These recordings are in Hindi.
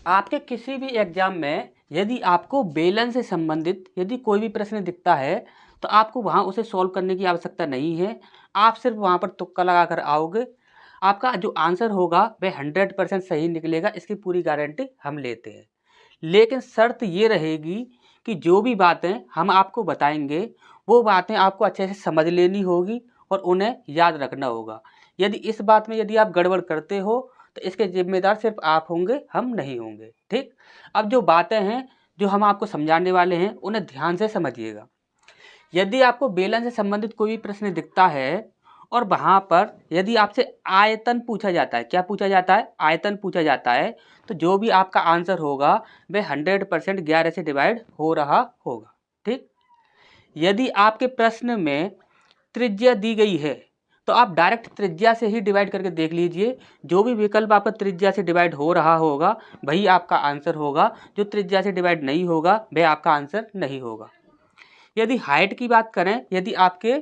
आपके किसी भी एग्जाम में यदि आपको बेलन से संबंधित यदि कोई भी प्रश्न दिखता है तो आपको वहाँ उसे सॉल्व करने की आवश्यकता नहीं है। आप सिर्फ वहाँ पर तुक्का लगा कर आओगे, आपका जो आंसर होगा वह 100% सही निकलेगा, इसकी पूरी गारंटी हम लेते हैं। लेकिन शर्त ये रहेगी कि जो भी बातें हम आपको बताएंगे वो बातें आपको अच्छे से समझ लेनी होगी और उन्हें याद रखना होगा। यदि इस बात में यदि आप गड़बड़ करते हो तो इसके जिम्मेदार सिर्फ आप होंगे, हम नहीं होंगे। ठीक, अब जो बातें हैं जो हम आपको समझाने वाले हैं उन्हें ध्यान से समझिएगा। यदि आपको बेलन से संबंधित कोई भी प्रश्न दिखता है और वहाँ पर यदि आपसे आयतन पूछा जाता है, क्या पूछा जाता है? आयतन पूछा जाता है, तो जो भी आपका आंसर होगा वह 100% 11 से डिवाइड हो रहा होगा। ठीक, यदि आपके प्रश्न में त्रिज्या दी गई है तो आप डायरेक्ट त्रिज्या से ही डिवाइड करके देख लीजिए। जो भी विकल्प आपका त्रिज्या से डिवाइड हो रहा होगा वही आपका आंसर होगा, जो त्रिज्या से डिवाइड नहीं होगा वह आपका आंसर नहीं होगा। यदि हाइट की बात करें, यदि आपके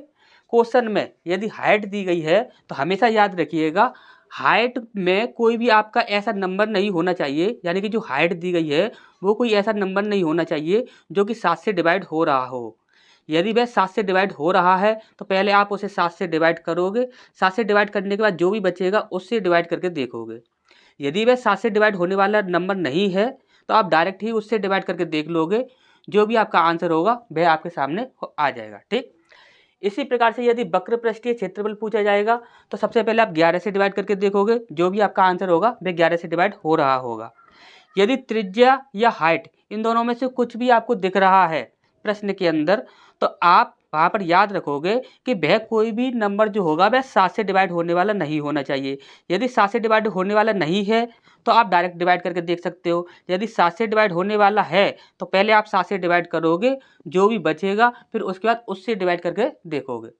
क्वेश्चन में यदि हाइट दी गई है तो हमेशा याद रखिएगा हाइट में कोई भी आपका ऐसा नंबर नहीं होना चाहिए, यानी कि जो हाइट दी गई है वो कोई ऐसा नंबर नहीं होना चाहिए जो कि 7 से डिवाइड हो रहा हो। यदि वह 7 से डिवाइड हो रहा है तो पहले आप उसे 7 से डिवाइड करोगे, 7 से डिवाइड करने के बाद जो भी बचेगा उससे डिवाइड करके देखोगे। यदि वह 7 से डिवाइड होने वाला नंबर नहीं है तो आप डायरेक्ट ही उससे डिवाइड करके देख लोगे, जो भी आपका आंसर होगा वह आपके सामने आ जाएगा। ठीक, इसी प्रकार से यदि वक्र पृष्ठीय क्षेत्रफल पूछा जाएगा तो सबसे पहले आप 11 से डिवाइड करके देखोगे, जो भी आपका आंसर होगा वह 11 से डिवाइड हो रहा होगा। यदि त्रिज्या या हाइट इन दोनों में से कुछ भी आपको दिख रहा है प्रश्न के अंदर तो आप वहाँ पर याद रखोगे कि वह कोई भी नंबर जो होगा वह 7 से डिवाइड होने वाला नहीं होना चाहिए। यदि 7 से डिवाइड होने वाला नहीं है तो आप डायरेक्ट डिवाइड करके देख सकते हो। यदि 7 से डिवाइड होने वाला है तो पहले आप 7 से डिवाइड करोगे, जो भी बचेगा फिर उसके बाद उससे डिवाइड करके देखोगे।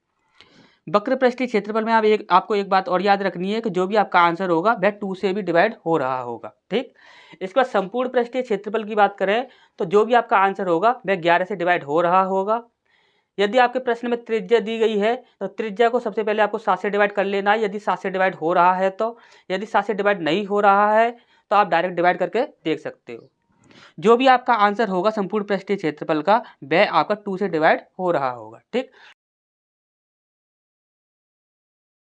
वक्र पृष्ठीय क्षेत्रफल में आपको एक बात और याद रखनी है कि जो भी आपका आंसर होगा वह 2 से भी डिवाइड हो रहा होगा। ठीक, इसके बाद संपूर्ण पृष्ठीय क्षेत्रफल की बात करें तो जो भी आपका आंसर होगा वह 11 से डिवाइड हो रहा होगा। यदि आपके प्रश्न में त्रिज्या दी गई है तो त्रिज्या को सबसे पहले आपको 7 से डिवाइड कर लेना है, यदि 7 से डिवाइड हो रहा है तो। यदि 7 से डिवाइड नहीं हो रहा है तो आप डायरेक्ट डिवाइड करके देख सकते हो। जो भी आपका आंसर होगा संपूर्ण पृष्ठीय क्षेत्रफल का वह आपका 2 से डिवाइड हो रहा होगा। ठीक,